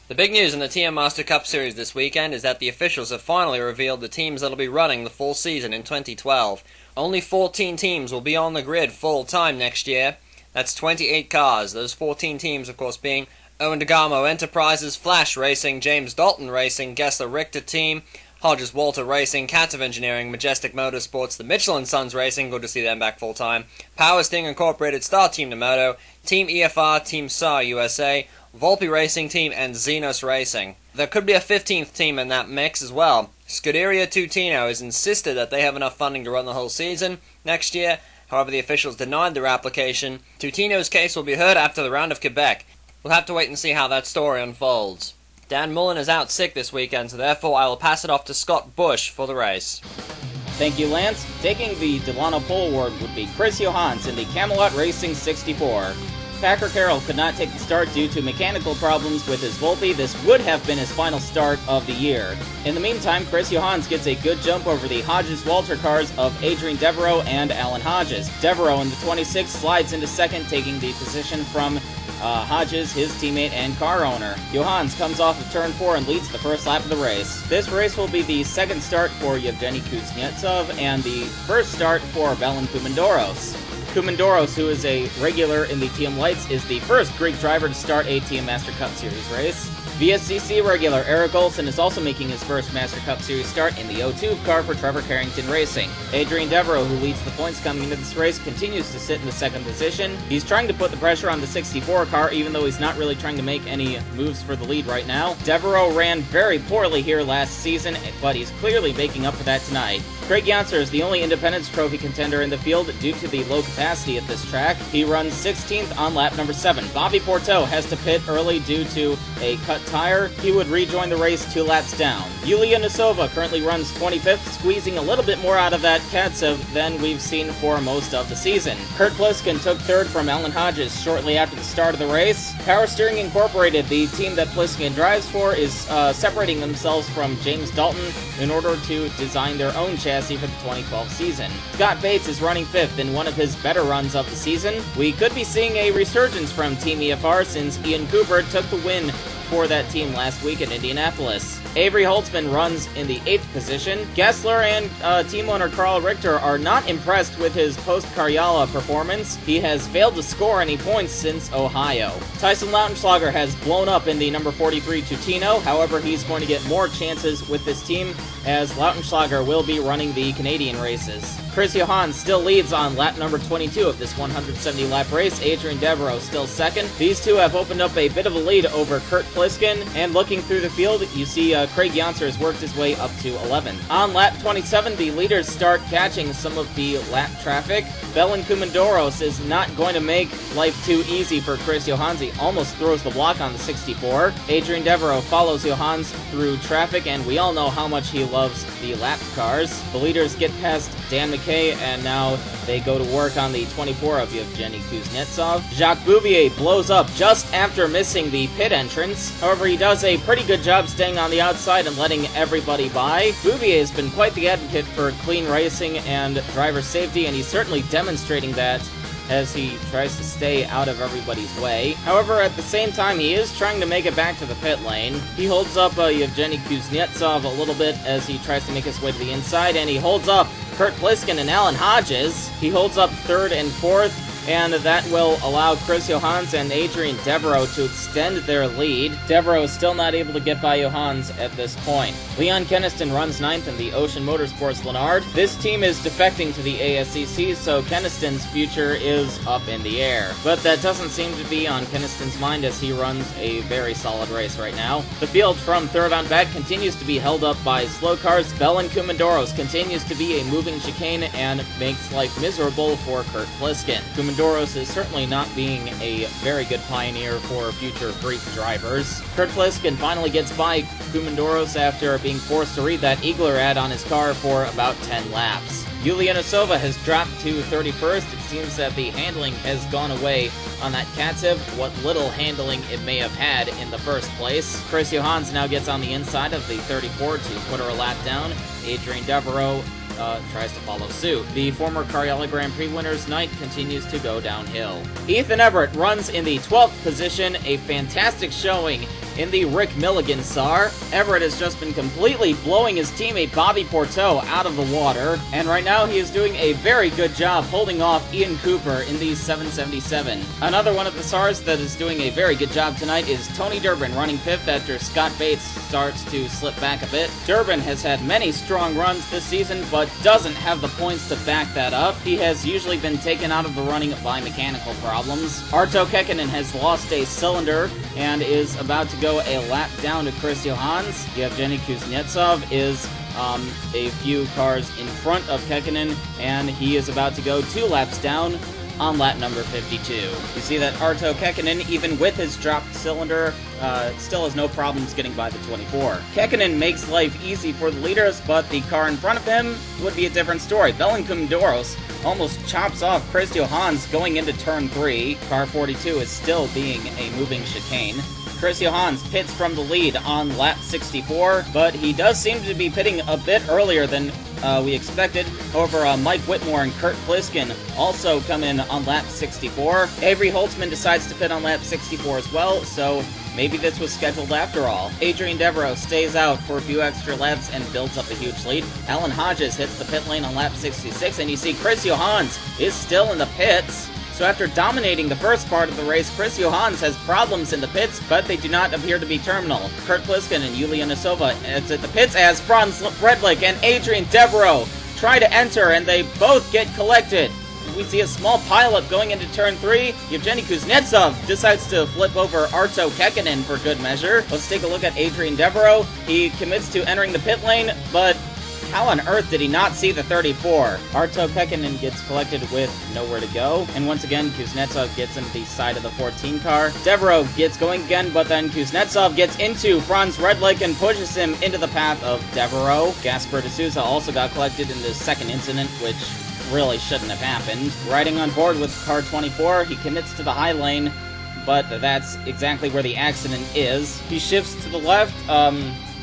The big news in the TM Master Cup Series this weekend is that the officials have finally revealed the teams that will be running the full season in 2012. Only 14 teams will be on the grid full-time next year. That's 28 cars. Those 14 teams, of course, being Owen DeGamo Enterprises, Flash Racing, James Dalton Racing, Gessler Richter Team, Hodges Walter Racing, Cativ Engineering, Majestic Motorsports, the Mitchell & Sons Racing, good to see them back full-time, Power Sting Incorporated, Star Team Nemoto, Team EFR, Team SAR USA, Volpe Racing Team, and Xenos Racing. There could be a 15th team in that mix as well. Scuderia Tutino has insisted that they have enough funding to run the whole season next year. However, the officials denied their application. Tutino's case will be heard after the round of Quebec. We'll have to wait and see how that story unfolds. Dan Mullen is out sick this weekend, so therefore I will pass it off to Scott Bush for the race. Thank you, Lance. Taking the Delano Pole Award would be Chris Johans in the Camelot Racing 64. Packer Carroll could not take the start due to mechanical problems with his Volpe. This would have been his final start of the year. In the meantime, Chris Johans gets a good jump over the Hodges-Walter cars of Adrian Devereaux and Alan Hodges. Devereaux in the 26 slides into second, taking the position from Hodges, his teammate and car owner. Johans comes off of turn 4 and leads the first lap of the race. This race will be the second start for Yevgeny Kuznetsov and the first start for Velan Koumandoros. Koumandoros, who is a regular in the TM Lights, is the first Greek driver to start a TM Master Cup Series race. VSCC regular Eric Olsen is also making his first Master Cup Series start in the O2 car for Trevor Carrington Racing. Adrian Devereaux, who leads the points coming into this race, continues to sit in the second position. He's trying to put the pressure on the 64 car, even though he's not really trying to make any moves for the lead right now. Devereaux ran very poorly here last season, but he's clearly making up for that tonight. Craig Yonser is the only Independence Trophy contender in the field due to the low capacity at this track. He runs 16th on lap number 7. Bobby Porteau has to pit early due to a cut tire. He would rejoin the race 2 laps down. Yulia Nosova currently runs 25th, squeezing a little bit more out of that Katsev than we've seen for most of the season. Kurt Pliskin took 3rd from Alan Hodges shortly after the start of the race. Power Steering Incorporated, the team that Pliskin drives for, is separating themselves from James Dalton in order to design their own chassis for the 2012 season. Scott Bates is running 5th in one of his better runs of the season. We could be seeing a resurgence from Team EFR since Ian Cooper took the win for that team last week in Indianapolis. Avery Holtzman runs in the 8th position. Gessler and team owner Carl Richter are not impressed with his post-Karyala performance. He has failed to score any points since Ohio. Tyson Lautenschlager has blown up in the number 43 Tutino. However, he's going to get more chances with this team as Lautenschlager will be running the Canadian races. Chris Johans still leads on lap number 22 of this 170-lap race. Adrian Devereaux still second. These two have opened up a bit of a lead over Kurt Pliskin, and looking through the field, you see Craig Yonser has worked his way up to 11th. On lap 27, the leaders start catching some of the lap traffic. Velan Koumandoros is not going to make life too easy for Chris Johans. He almost throws the block on the 64. Adrian Devereaux follows Johans through traffic, and we all know how much he loves the lap cars. The leaders get past Dan McKay, and now they go to work on the 24 of Yevgeny Kuznetsov. Jacques Bouvier blows up just after missing the pit entrance. However, he does a pretty good job staying on the outside and letting everybody by. Bouvier has been quite the advocate for clean racing and driver safety, and he's certainly demonstrating that as he tries to stay out of everybody's way. However, at the same time, he is trying to make it back to the pit lane. He holds up Yevgeny Kuznetsov a little bit as he tries to make his way to the inside, and he holds up Kurt Pliskin and Alan Hodges. He holds up 3rd and 4th, and that will allow Chris Johans and Adrian Devereaux to extend their lead. Devereaux is still not able to get by Johans at this point. Leon Keniston runs 9th in the Ocean Motorsports Lennard. This team is defecting to the ASCC, so Keniston's future is up in the air. But that doesn't seem to be on Keniston's mind as he runs a very solid race right now. The field from 3rd on back continues to be held up by slow cars. Velan Koumandoros continues to be a moving chicane and makes life miserable for Kurt Pliskin. Koumandoros is certainly not being a very good pioneer for future Greek drivers. Kurt Pliskin finally gets by Koumandoros after being forced to read that Eagler ad on his car for about 10 laps. Yulia Nosova has dropped to 31st. It seems that the handling has gone away on that Katsev, what little handling it may have had in the first place. Chris Johans now gets on the inside of the 34 to put her a lap down. Adrian Devereaux tries to follow suit. The former Karyala Grand Prix winner's night continues to go downhill. Ethan Everett runs in the 12th position, a fantastic showing in the Rick Milligan SAR. Everett has just been completely blowing his teammate Bobby Porteau out of the water, and right now he is doing a very good job holding off Ian Cooper in the 777. Another one of the SARs that is doing a very good job tonight is Tony Durbin, running 5th after Scott Bates starts to slip back a bit. Durbin has had many strong runs this season, but doesn't have the points to back that up. He has usually been taken out of the running by mechanical problems. Arto Kekkonen has lost a cylinder and is about to go a lap down to Chris Johans. Yevgeny Kuznetsov is a few cars in front of Kekkonen, and he is about to go 2 laps down on lap number 52. You see that Arto Kekkonen, even with his dropped cylinder, still has no problems getting by the 24. Kekkonen makes life easy for the leaders, but the car in front of him would be a different story. Belancum Doros almost chops off Chris Johans going into turn 3. Car 42 is still being a moving chicane. Chris Johans pits from the lead on lap 64, but he does seem to be pitting a bit earlier than we expected. However, Mike Whitmore and Kurt Pliskin also come in on lap 64. Avery Holtzman decides to pit on lap 64 as well, so maybe this was scheduled after all. Adrian Devereaux stays out for a few extra laps and builds up a huge lead. Alan Hodges hits the pit lane on lap 66, and you see Chris Johans is still in the pits. So after dominating the first part of the race, Chris Johans has problems in the pits, but they do not appear to be terminal. Kurt Pliskin and Yulia Nisova exit the pits as Franz Redlich and Adrian Devereaux try to enter, and they both get collected. We see a small pileup going into turn 3. Yevgeny Kuznetsov decides to flip over Arto Kekkonen for good measure. Let's take a look at Adrian Devereaux. He commits to entering the pit lane, but how on earth did he not see the 34? Arto Kekkonen gets collected with nowhere to go, and once again, Kuznetsov gets into the side of the 14 car. Devereaux gets going again, but then Kuznetsov gets into Franz Redlich and pushes him into the path of Devereaux. Gasper D'Souza also got collected in the second incident, which really shouldn't have happened. Riding on board with car 24, he commits to the high lane, but that's exactly where the accident is. He shifts to the left,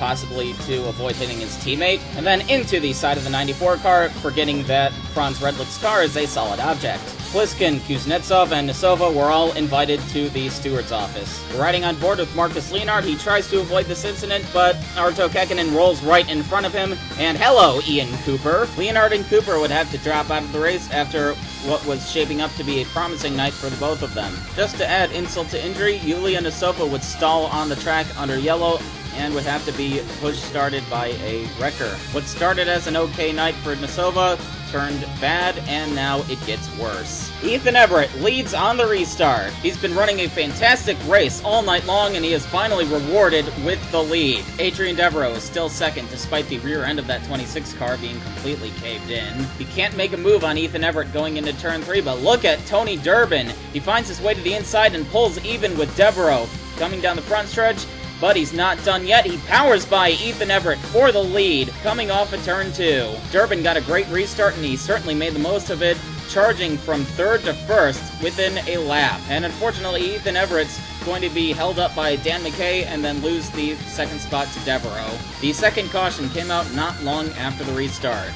possibly to avoid hitting his teammate, and then into the side of the 94 car, forgetting that Franz Redlich's car is a solid object. Pliskin, Kuznetsov, and Nisova were all invited to the steward's office. Riding on board with Marcus Leonard, he tries to avoid this incident, but Arto Kekkonen rolls right in front of him, and hello, Ian Cooper. Leonard and Cooper would have to drop out of the race after what was shaping up to be a promising night for the both of them. Just to add insult to injury, Yulia Nisova would stall on the track under yellow and would have to be push-started by a wrecker. What started as an okay night for Nisova turned bad, and now it gets worse. Ethan Everett leads on the restart. He's been running a fantastic race all night long, and he is finally rewarded with the lead. Adrian Devereaux is still second, despite the rear end of that 26 car being completely caved in. He can't make a move on Ethan Everett going into turn 3, but look at Tony Durbin. He finds his way to the inside and pulls even with Devereaux. Coming down the front stretch, but he's not done yet. He powers by Ethan Everett for the lead, coming off of turn 2. Durbin got a great restart, and he certainly made the most of it, charging from 3rd to 1st within a lap. And unfortunately, Ethan Everett's going to be held up by Dan McKay and then lose the 2nd spot to Devereaux. The second caution came out not long after the restart.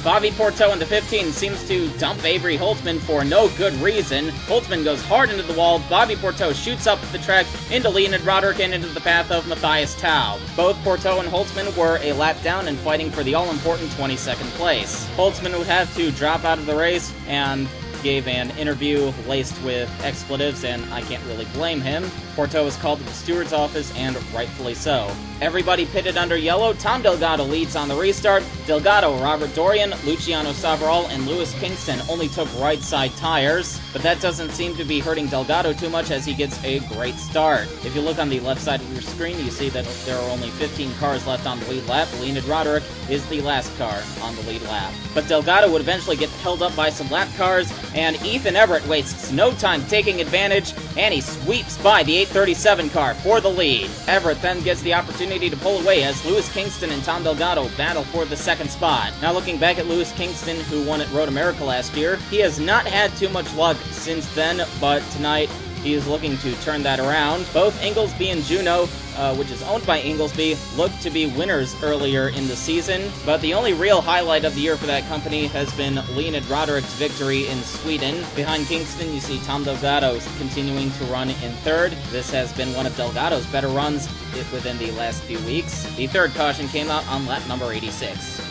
Bobby Porteau in the 15 seems to dump Avery Holtzman for no good reason. Holtzman goes hard into the wall. Bobby Porteau shoots up the track into Leonid Roderick and into the path of Matthias Taub. Both Porteau and Holtzman were a lap down and fighting for the all-important 22nd place. Holtzman would have to drop out of the race and gave an interview laced with expletives, and I can't really blame him. Porteau was called to the steward's office, and rightfully so. Everybody pitted under yellow. Tom Delgado leads on the restart. Delgado, Robert Dorian, Luciano Savaral, and Lewis Kingston only took right side tires, but that doesn't seem to be hurting Delgado too much as he gets a great start. If you look on the left side of your screen, you see that there are only 15 cars left on the lead lap. Leonid Roderick is the last car on the lead lap. But Delgado would eventually get held up by some lap cars, and Ethan Everett wastes no time taking advantage, and he sweeps by the 837 car for the lead. Everett then gets the opportunity to pull away as Lewis Kingston and Tom Delgado battle for the 2nd spot. Now looking back at Lewis Kingston, who won at Road America last year, he has not had too much luck since then, but tonight he is looking to turn that around. Both Inglesby and Juno, which is owned by Inglesby, looked to be winners earlier in the season, but the only real highlight of the year for that company has been Leonid Roderick's victory in Sweden. Behind Kingston, you see Tom Delgado continuing to run in third. This has been one of Delgado's better runs within the last few weeks. The third caution came out on lap number 86.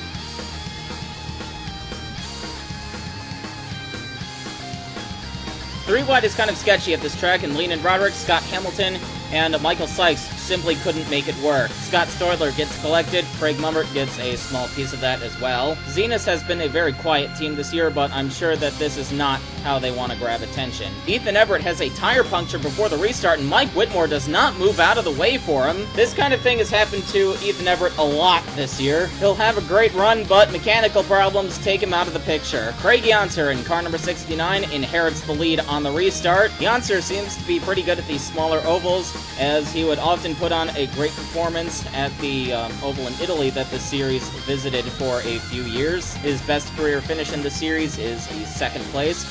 Three wide is kind of sketchy at this track, and Leonid Roderick, Scott Hamilton, and Michael Sykes simply couldn't make it work. Scott Stoidler gets collected, Craig Mummert gets a small piece of that as well. Zenith has been a very quiet team this year, but I'm sure that this is not how they want to grab attention. Ethan Everett has a tire puncture before the restart, and Mike Whitmore does not move out of the way for him. This kind of thing has happened to Ethan Everett a lot this year. He'll have a great run, but mechanical problems take him out of the picture. Craig Yonser in car number 69 inherits the lead on the restart. Yonser seems to be pretty good at these smaller ovals, as he would often put on a great performance at the oval in Italy that the series visited for a few years. His best career finish in the series is the second place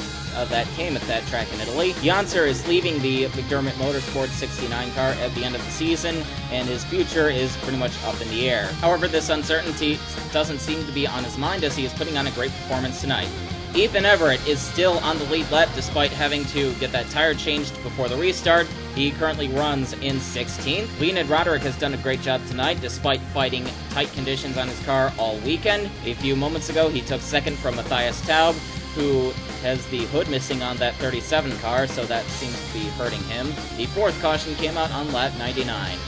that came at that track in Italy. Yonser is leaving the McDermott Motorsports 69 car at the end of the season, and his future is pretty much up in the air. However, this uncertainty doesn't seem to be on his mind, as he is putting on a great performance tonight. Ethan Everett is still on the lead lap despite having to get that tire changed before the restart. He currently runs in 16th. Leonid Roderick has done a great job tonight despite fighting tight conditions on his car all weekend. A few moments ago, he took second from Matthias Taub, who has the hood missing on that 37 car, so that seems to be hurting him. The fourth caution came out on lap 99.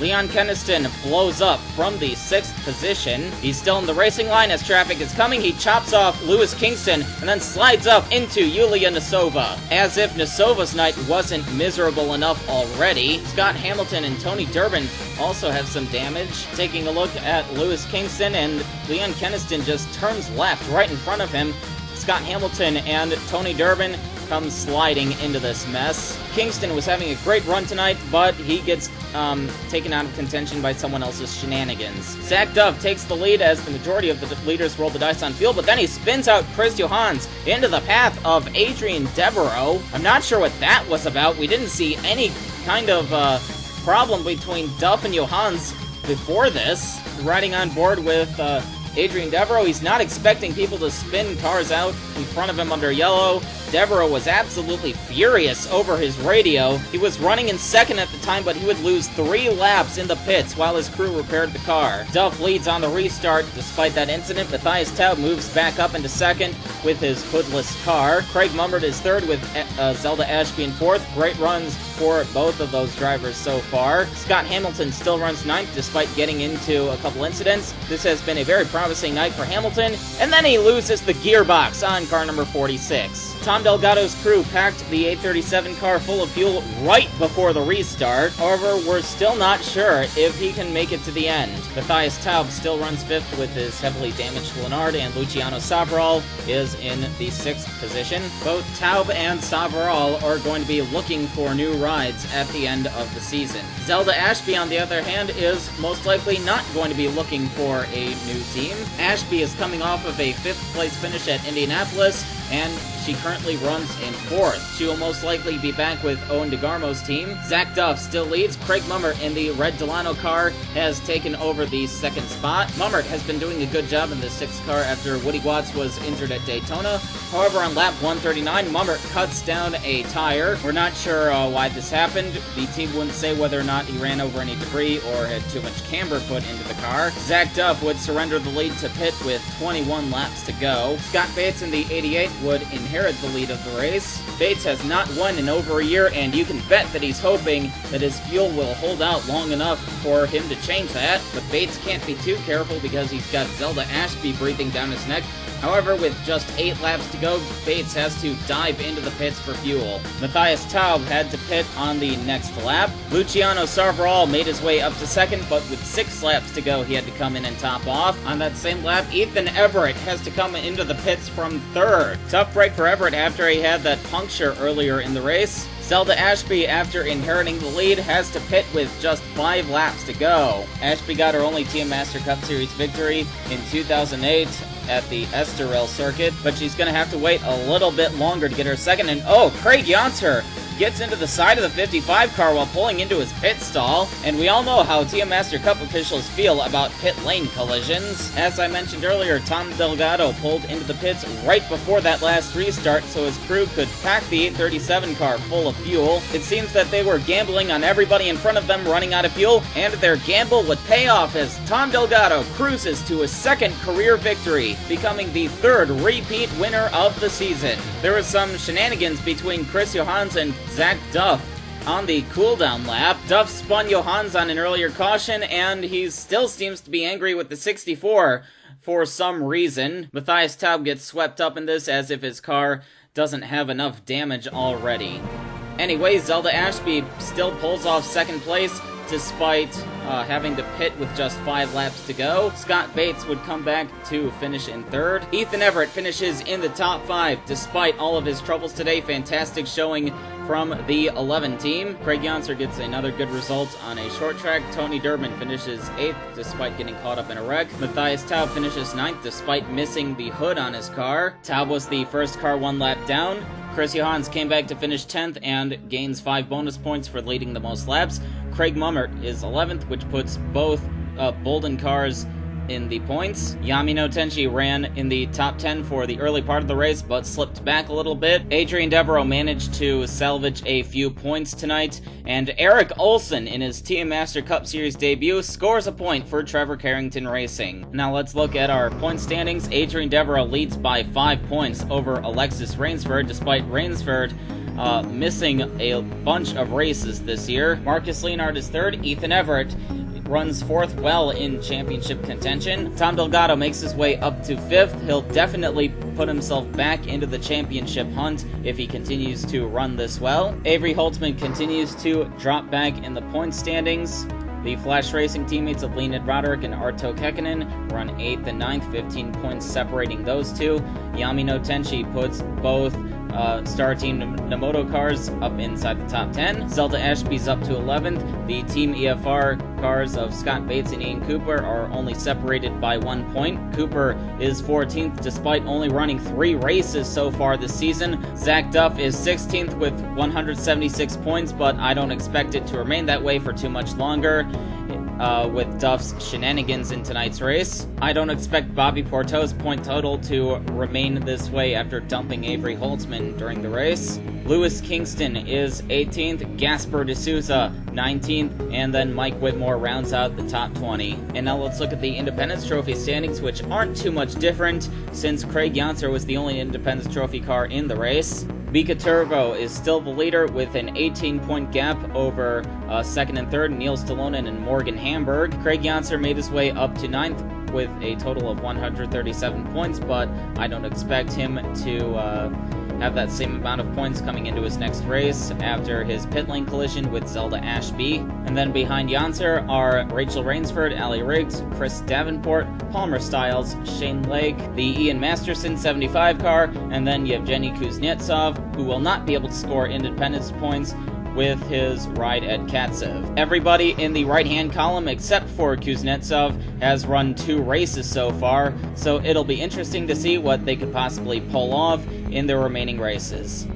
Leon Keniston blows up from the 6th position. He's still in the racing line as traffic is coming. He chops off Lewis Kingston and then slides up into Yulia Nesova. As if Nesova's night wasn't miserable enough already, Scott Hamilton and Tony Durbin also have some damage. Taking a look at Lewis Kingston, and Leon Keniston just turns left right in front of him. Scott Hamilton and Tony Durbin come sliding into this mess. Kingston was having a great run tonight, but he gets taken out of contention by someone else's shenanigans. Zach Dove takes the lead as the majority of the leaders roll the dice on fuel, but then he spins out Chris Johans into the path of Adrian Devereaux. I'm not sure what that was about. We didn't see any kind of problem between Duff and Johans before this. Riding on board with Adrian Devereaux, he's not expecting people to spin cars out in front of him under yellow. Devereaux was absolutely furious over his radio. He was running in second at the time, but he would lose 3 laps in the pits while his crew repaired the car. Duff leads on the restart despite that incident. Matthias Taub moves back up into second with his hoodless car. Craig Mummert is third with Zelda Ashby in fourth. Great runs for both of those drivers so far. Scott Hamilton still runs ninth despite getting into a couple incidents. This has been a very promising night for Hamilton, and then he loses the gearbox on car number 46. Tom Delgado's crew packed the 837 car full of fuel right before the restart. However, we're still not sure if he can make it to the end. Matthias Taub still runs fifth with his heavily damaged Lenard, and Luciano Sabral is in the 6th position. Both Taub and Sabral are going to be looking for new rides at the end of the season. Zelda Ashby, on the other hand, is most likely not going to be looking for a new team. Ashby is coming off of a 5th place finish at Indianapolis, and she currently runs in 4th. She will most likely be back with Owen DeGarmo's team. Zach Duff still leads. Craig Mummert in the red Delano car has taken over the 2nd spot. Mummert has been doing a good job in the 6th car after Woody Watts was injured at Daytona. However, on lap 139, Mummert cuts down a tire. We're not sure why this happened. The team wouldn't say whether or not he ran over any debris or had too much camber put into the car. Zach Duff would surrender the lead to pit with 21 laps to go. Scott Bates in the 88 would inherit the lead of the race. Bates has not won in over a year, and you can bet that he's hoping that his fuel will hold out long enough for him to change that. But Bates can't be too careful because he's got Zelda Ashby breathing down his neck. However, with just 8 laps to go, Bates has to dive into the pits for fuel. Matthias Taub had to pit on the next lap. Luciano Sarvaral made his way up to second, but with 6 laps to go, he had to come in and top off. On that same lap, Ethan Everett has to come into the pits from third. Tough break for Everett after he had that puncture earlier in the race. Zelda Ashby, after inheriting the lead, has to pit with just 5 laps to go. Ashby got her only Team Master Cup Series victory in 2008 at the Estoril circuit, but she's going to have to wait a little bit longer to get her second. And oh, Craig Janser gets into the side of the 55 car while pulling into his pit stall, and we all know how TM Master Cup officials feel about pit lane collisions. As I mentioned earlier, Tom Delgado pulled into the pits right before that last restart so his crew could pack the 837 car full of fuel. It seems that they were gambling on everybody in front of them running out of fuel, and their gamble would pay off as Tom Delgado cruises to his second career victory, becoming the third repeat winner of the season. There was some shenanigans between Chris Johans and Zach Duff on the cooldown lap. Duff spun Johans on an earlier caution, and he still seems to be angry with the 64 for some reason. Matthias Taub gets swept up in this as if his car doesn't have enough damage already. Anyway, Zelda Ashby still pulls off second place despite having to pit with just 5 laps to go. Scott Bates would come back to finish in third. Ethan Everett finishes in the top 5 despite all of his troubles today. Fantastic showing from the 11 team. Craig Janser gets another good result on a short track. Tony Durbin finishes 8th despite getting caught up in a wreck. Matthias Taub finishes 9th despite missing the hood on his car. Taub was the first car 1 lap down. Chris Johans came back to finish 10th and gains 5 bonus points for leading the most laps. Craig Mummert is 11th, which puts both Bolden cars in the points. Yamino Tenchi ran in the top 10 for the early part of the race, but slipped back a little bit. Adrian Devereaux managed to salvage a few points tonight, and Eric Olson, in his TM Master Cup Series debut, scores a point for Trevor Carrington Racing. Now let's look at our point standings. Adrian Devereaux leads by 5 points over Alexis Rainsford, despite Rainsford missing a bunch of races this year. Marcus Leonard is 3rd. Ethan Everett runs 4th, well in championship contention. Tom Delgado makes his way up to 5th. He'll definitely put himself back into the championship hunt if he continues to run this well. Avery Holtzman continues to drop back in the point standings. The Flash Racing teammates of Leonid Roderick and Arto Kekkonen run 8th and 9th, 15 points separating those two. Yamino Tenchi puts both Star Team Namoto cars up inside the top 10. Zelda Ashby's up to 11th. The Team EFR cars of Scott Bates and Ian Cooper are only separated by 1 point. Cooper is 14th despite only running 3 races so far this season. Zach Duff is 16th with 176 points, but I don't expect it to remain that way for too much longer. With Duff's shenanigans in tonight's race. I don't expect Bobby Porto's point total to remain this way after dumping Avery Holtzman during the race. Lewis Kingston is 18th, Gasper D'Souza 19th, and then Mike Whitmore rounds out the top 20. And now let's look at the Independence Trophy standings, which aren't too much different since Craig Janser was the only Independence Trophy car in the race. Mika Turvo is still the leader with an 18-point gap over 2nd and 3rd, Neil Stalonen and Morgan Hamburg. Craig Janser made his way up to 9th with a total of 137 points, but I don't expect him to have that same amount of points coming into his next race after his pit lane collision with Zelda Ashby. And then behind Janser are Rachel Rainsford, Ali Riggs, Chris Davenport, Palmer Stiles, Shane Lake, the Ian Masterson 75 car, and then Yevgeny Kuznetsov, who will not be able to score independence points with his ride at Katsev. Everybody in the right-hand column except for Kuznetsov has run 2 races so far, so it'll be interesting to see what they could possibly pull off in their remaining races.